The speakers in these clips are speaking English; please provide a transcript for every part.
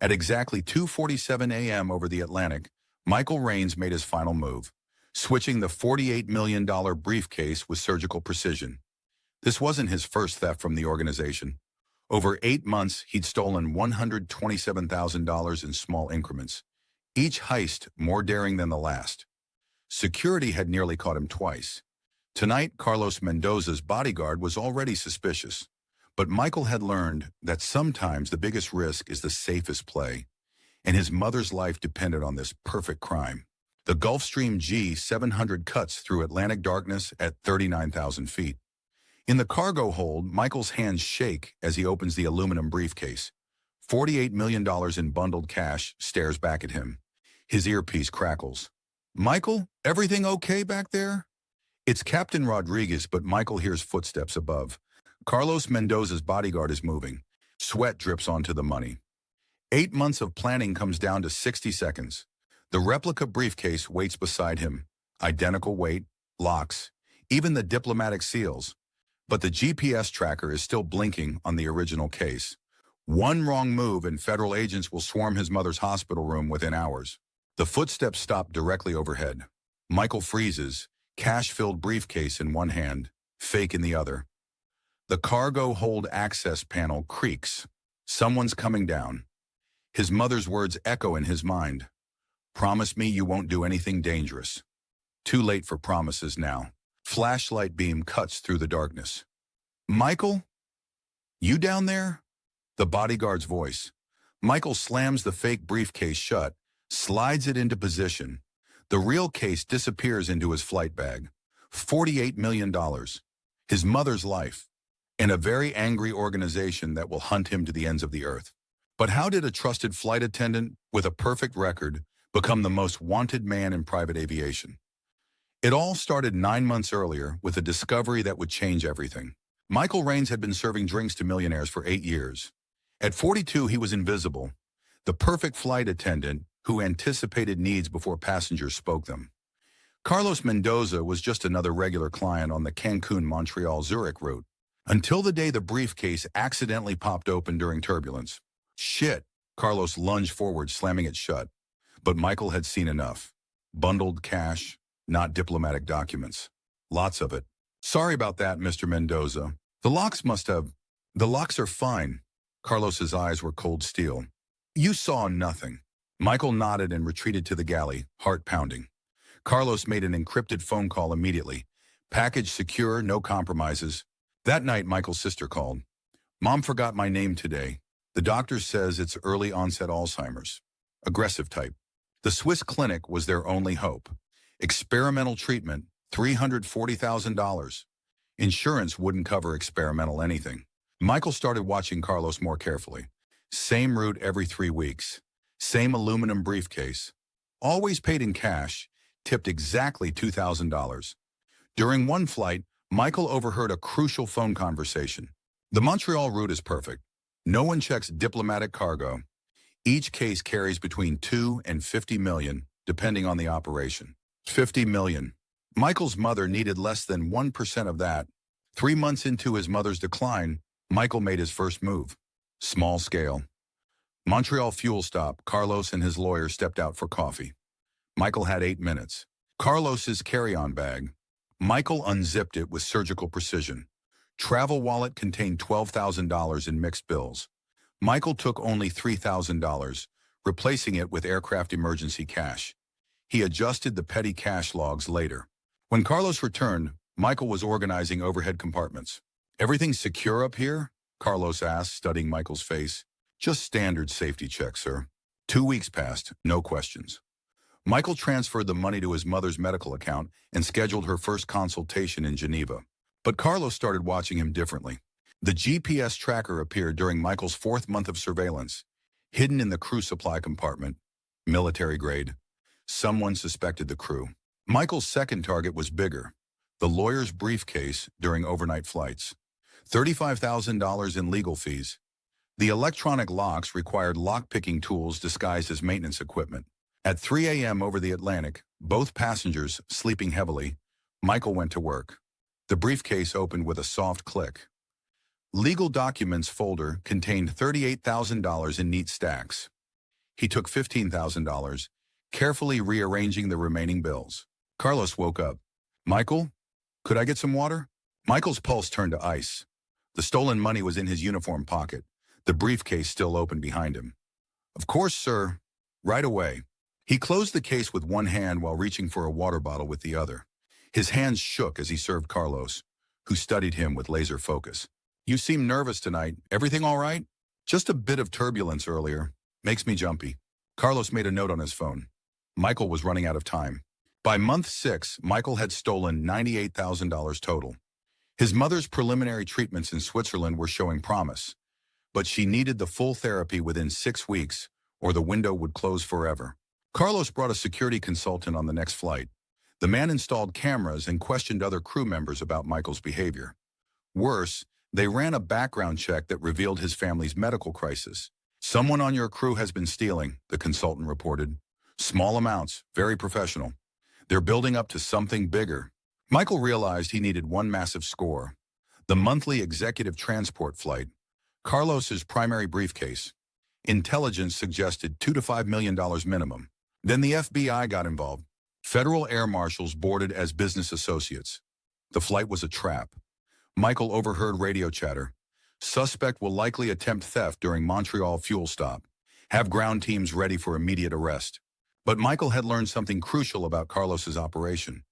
At exactly 2:47 a.m. over the Atlantic, Michael Raines made his final move, switching the $48 million briefcase with surgical precision. This wasn't his first theft from the organization. Over 8 months, he'd stolen $127,000 in small increments, each heist more daring than the last. Security had nearly caught him twice. Tonight, Carlos Mendoza's bodyguard was already suspicious. But Michael had learned that sometimes the biggest risk is the safest play, and his mother's life depended on this perfect crime. The Gulfstream G700 cuts through Atlantic darkness at 39,000 feet. In the cargo hold, Michael's hands shake as he opens the aluminum briefcase. $48 million in bundled cash stares back at him. His earpiece crackles. "Michael, everything okay back there?" It's Captain Rodriguez, but Michael hears footsteps above. Carlos Mendoza's bodyguard is moving. Sweat drips onto the money. 8 months of planning comes down to 60 seconds. The replica briefcase waits beside him. Identical weight, locks, even the diplomatic seals. But the GPS tracker is still blinking on the original case. One wrong move and federal agents will swarm his mother's hospital room within hours. The footsteps stop directly overhead. Michael freezes, cash-filled briefcase in one hand, fake in the other. The cargo hold access panel creaks. Someone's coming down. His mother's words echo in his mind. "Promise me you won't do anything dangerous." Too late for promises now. Flashlight beam cuts through the darkness. "Michael? You down there?" The bodyguard's voice. Michael slams the fake briefcase shut, slides it into position. The real case disappears into his flight bag. $48 million. His mother's life. And a very angry organization that will hunt him to the ends of the earth. But how did a trusted flight attendant with a perfect record become the most wanted man in private aviation? It all started 9 months earlier with a discovery that would change everything. Michael Raines had been serving drinks to millionaires for 8 years. At 42, he was invisible. The perfect flight attendant who anticipated needs before passengers spoke them. Carlos Mendoza was just another regular client on the Cancun-Montreal-Zurich route, until the day the briefcase accidentally popped open during turbulence. "Shit!" Carlos lunged forward, slamming it shut. But Michael had seen enough. Bundled cash, not diplomatic documents. Lots of it. "Sorry about that, Mr. Mendoza. The locks are fine." Carlos's eyes were cold steel. "You saw nothing." Michael nodded and retreated to the galley, heart pounding. Carlos made an encrypted phone call immediately. Package secure, no compromises. That night, Michael's sister called. "Mom forgot my name today. The doctor says it's early onset Alzheimer's. Aggressive type." The Swiss clinic was their only hope. Experimental treatment, $340,000. Insurance wouldn't cover experimental anything. Michael started watching Carlos more carefully. Same route every 3 weeks. Same aluminum briefcase. Always paid in cash, tipped exactly $2,000. During one flight, Michael overheard a crucial phone conversation. "The Montreal route is perfect. No one checks diplomatic cargo. Each case carries between 2 and 50 million, depending on the operation." 50 million. Michael's mother needed less than 1% of that. 3 months into his mother's decline, Michael made his first move. Small scale. Montreal fuel stop, Carlos and his lawyer stepped out for coffee. Michael had 8 minutes. Carlos's carry-on bag. Michael unzipped it with surgical precision. Travel wallet contained $12,000 in mixed bills. Michael took only $3,000, replacing it with aircraft emergency cash. He adjusted the petty cash logs later. When Carlos returned, Michael was organizing overhead compartments. "Everything secure up here?" Carlos asked, studying Michael's face. "Just standard safety check, sir." 2 weeks passed, no questions. Michael transferred the money to his mother's medical account and scheduled her first consultation in Geneva. But Carlos started watching him differently. The GPS tracker appeared during Michael's 4th month of surveillance, hidden in the crew supply compartment, military grade. Someone suspected the crew. Michael's second target was bigger, the lawyer's briefcase during overnight flights. $35,000 in legal fees. The electronic locks required lock-picking tools disguised as maintenance equipment. At 3 a.m. over the Atlantic, both passengers sleeping heavily, Michael went to work. The briefcase opened with a soft click. Legal documents folder contained $38,000 in neat stacks. He took $15,000, carefully rearranging the remaining bills. Carlos woke up. Michael, could I get some water? Michael's pulse turned to ice. The stolen money was in his uniform pocket, the briefcase still open behind him. Of course, sir. Right away. He closed the case with one hand while reaching for a water bottle with the other. His hands shook as he served Carlos, who studied him with laser focus. You seem nervous tonight. Everything all right? Just a bit of turbulence earlier. Makes me jumpy. Carlos made a note on his phone. Michael was running out of time. By month 6, Michael had stolen $98,000 total. His mother's preliminary treatments in Switzerland were showing promise, but she needed the full therapy within 6 weeks, or the window would close forever. Carlos brought a security consultant on the next flight. The man installed cameras and questioned other crew members about Michael's behavior. Worse, they ran a background check that revealed his family's medical crisis. Someone on your crew has been stealing, the consultant reported. Small amounts, very professional. They're building up to something bigger. Michael realized he needed one massive score. The monthly executive transport flight. Carlos's primary briefcase. Intelligence suggested $2 to $5 million minimum. Then the FBI got involved. Federal air marshals boarded as business associates. The flight was a trap. Michael overheard radio chatter. Suspect will likely attempt theft during Montreal fuel stop. Have ground teams ready for immediate arrest. But Michael had learned something crucial about Carlos's operation.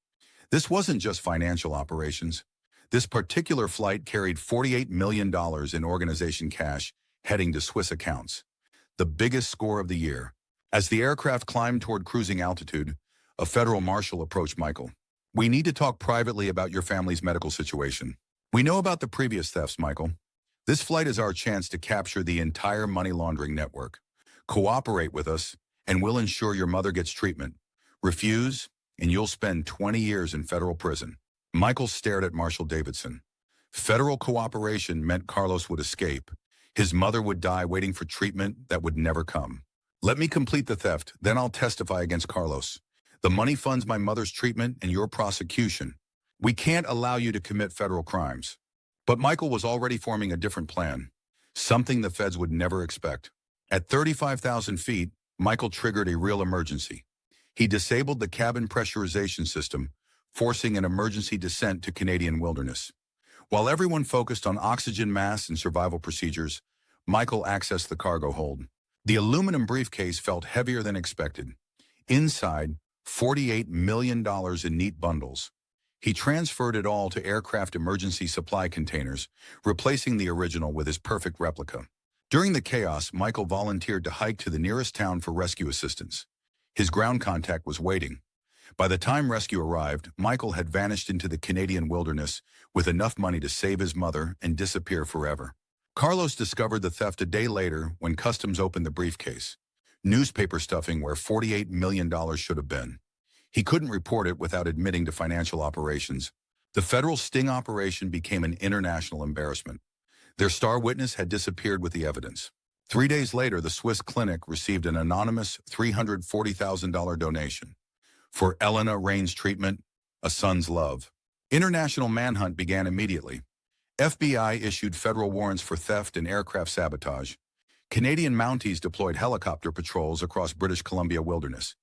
This wasn't just financial operations. This particular flight carried $48 million in organization cash heading to Swiss accounts. The biggest score of the year. As the aircraft climbed toward cruising altitude, a federal marshal approached Michael. We need to talk privately about your family's medical situation. We know about the previous thefts, Michael. This flight is our chance to capture the entire money laundering network. Cooperate with us, and we'll ensure your mother gets treatment. Refuse, and you'll spend 20 years in federal prison. Michael stared at Marshal Davidson. Federal cooperation meant Carlos would escape. His mother would die waiting for treatment that would never come. Let me complete the theft, then I'll testify against Carlos. The money funds my mother's treatment and your prosecution. We can't allow you to commit federal crimes. But Michael was already forming a different plan, something the feds would never expect. At 35,000 feet, Michael triggered a real emergency. He disabled the cabin pressurization system, forcing an emergency descent to Canadian wilderness. While everyone focused on oxygen masks and survival procedures, Michael accessed the cargo hold. The aluminum briefcase felt heavier than expected. Inside, $48 million in neat bundles. He transferred it all to aircraft emergency supply containers, replacing the original with his perfect replica. During the chaos, Michael volunteered to hike to the nearest town for rescue assistance. His ground contact was waiting. By the time rescue arrived, Michael had vanished into the Canadian wilderness with enough money to save his mother and disappear forever. Carlos discovered the theft a day later when customs opened the briefcase. Newspaper stuffing where $48 million should have been. He couldn't report it without admitting to financial operations. The federal sting operation became an international embarrassment. Their star witness had disappeared with the evidence. 3 days later, the Swiss clinic received an anonymous $340,000 donation. For Elena Rain's treatment, a son's love. International manhunt began immediately. FBI issued federal warrants for theft and aircraft sabotage. Canadian Mounties deployed helicopter patrols across British Columbia wilderness.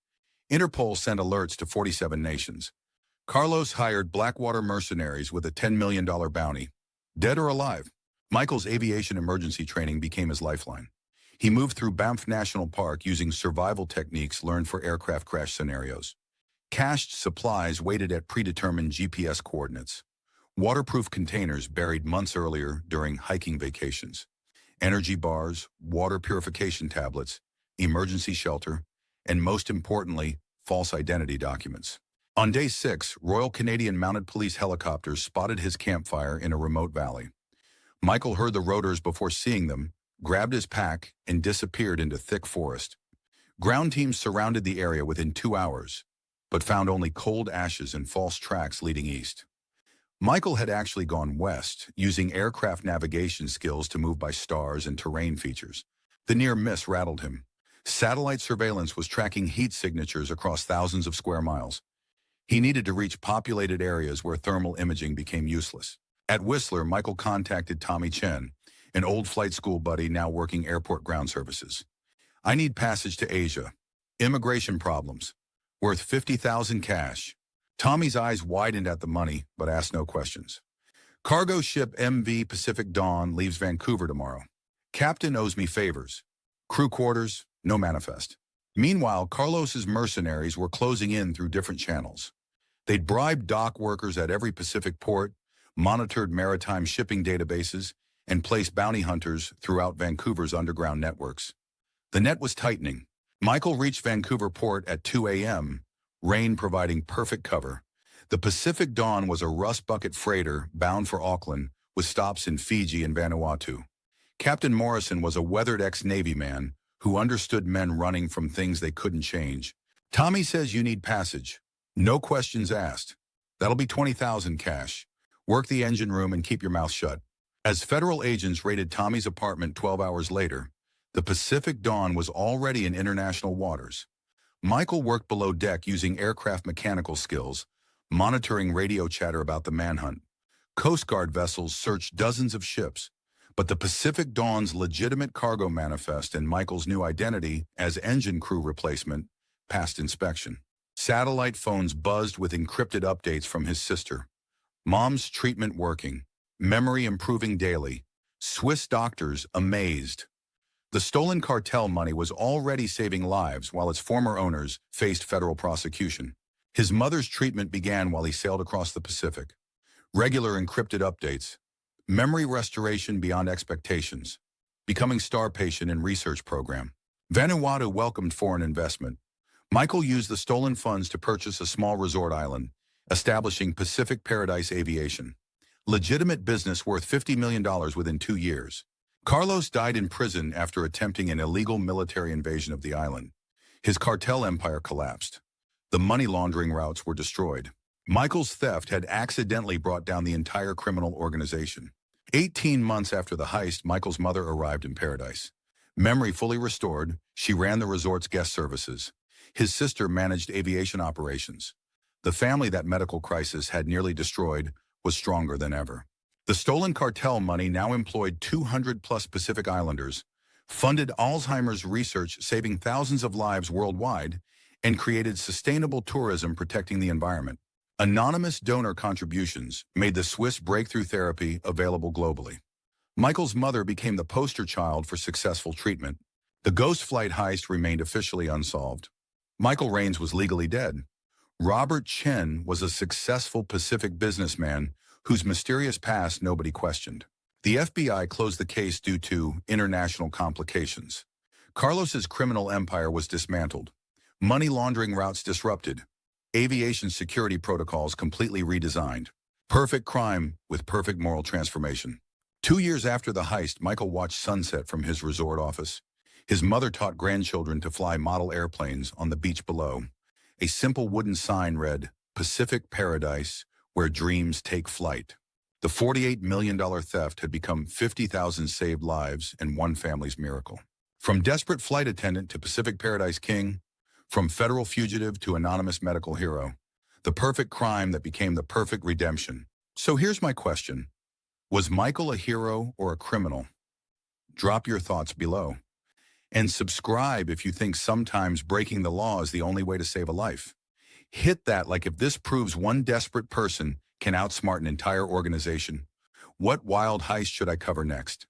Interpol sent alerts to 47 nations. Carlos hired Blackwater mercenaries with a $10 million bounty. Dead or alive, Michael's aviation emergency training became his lifeline. He moved through Banff National Park using survival techniques learned for aircraft crash scenarios. Cached supplies waited at predetermined GPS coordinates. Waterproof containers buried months earlier during hiking vacations. Energy bars, water purification tablets, emergency shelter, and most importantly, false identity documents. On day 6, Royal Canadian Mounted Police helicopters spotted his campfire in a remote valley. Michael heard the rotors before seeing them, grabbed his pack, and disappeared into thick forest. Ground teams surrounded the area within 2 hours, but found only cold ashes and false tracks leading east. Michael had actually gone west, using aircraft navigation skills to move by stars and terrain features. The near miss rattled him. Satellite surveillance was tracking heat signatures across thousands of square miles. He needed to reach populated areas where thermal imaging became useless. At Whistler, Michael contacted Tommy Chen, an old flight school buddy now working airport ground services. I need passage to Asia. Immigration problems. Worth 50,000 cash. Tommy's eyes widened at the money, but asked no questions. Cargo ship MV Pacific Dawn leaves Vancouver tomorrow. Captain owes me favors. Crew quarters, no manifest. Meanwhile, Carlos's mercenaries were closing in through different channels. They'd bribed dock workers at every Pacific port, monitored maritime shipping databases, and placed bounty hunters throughout Vancouver's underground networks. The net was tightening. Michael reached Vancouver port at 2 a.m., rain providing perfect cover. The Pacific Dawn was a rust bucket freighter bound for Auckland with stops in Fiji and Vanuatu. Captain Morrison was a weathered ex-Navy man who understood men running from things they couldn't change. Tommy says you need passage. No questions asked. That'll be 20,000 cash. Work the engine room and keep your mouth shut. As federal agents raided Tommy's apartment 12 hours later, the Pacific Dawn was already in international waters. Michael worked below deck using aircraft mechanical skills, monitoring radio chatter about the manhunt. Coast Guard vessels searched dozens of ships, but the Pacific Dawn's legitimate cargo manifest and Michael's new identity as engine crew replacement passed inspection. Satellite phones buzzed with encrypted updates from his sister. Mom's treatment working, memory improving daily. Swiss doctors amazed. The stolen cartel money was already saving lives while its former owners faced federal prosecution. His mother's treatment began while he sailed across the Pacific. Regular encrypted updates. Memory restoration beyond expectations. Becoming star patient in research program. Vanuatu welcomed foreign investment. Michael used the stolen funds to purchase a small resort island, establishing Pacific Paradise Aviation. Legitimate business worth $50 million within 2 years. Carlos died in prison after attempting an illegal military invasion of the island. His cartel empire collapsed. The money laundering routes were destroyed. Michael's theft had accidentally brought down the entire criminal organization. 18 months after the heist, Michael's mother arrived in Paradise. Memory fully restored, she ran the resort's guest services. His sister managed aviation operations. The family that medical crisis had nearly destroyed was stronger than ever. The stolen cartel money now employed 200-plus Pacific Islanders, funded Alzheimer's research saving thousands of lives worldwide, and created sustainable tourism protecting the environment. Anonymous donor contributions made the Swiss breakthrough therapy available globally. Michael's mother became the poster child for successful treatment. The ghost flight heist remained officially unsolved. Michael Rains was legally dead. Robert Chen was a successful Pacific businessman whose mysterious past nobody questioned. The FBI closed the case due to international complications. Carlos's criminal empire was dismantled. Money laundering routes disrupted. Aviation security protocols completely redesigned. Perfect crime with perfect moral transformation. 2 years after the heist, Michael watched sunset from his resort office. His mother taught grandchildren to fly model airplanes on the beach below. A simple wooden sign read, "Pacific Paradise, where dreams take flight." The $48 million theft had become 50,000 saved lives and one family's miracle. From desperate flight attendant to Pacific Paradise king, from federal fugitive to anonymous medical hero, the perfect crime that became the perfect redemption. So here's my question. Was Michael a hero or a criminal? Drop your thoughts below. And subscribe if you think sometimes breaking the law is the only way to save a life. Hit that like if this proves one desperate person can outsmart an entire organization. What wild heist should I cover next?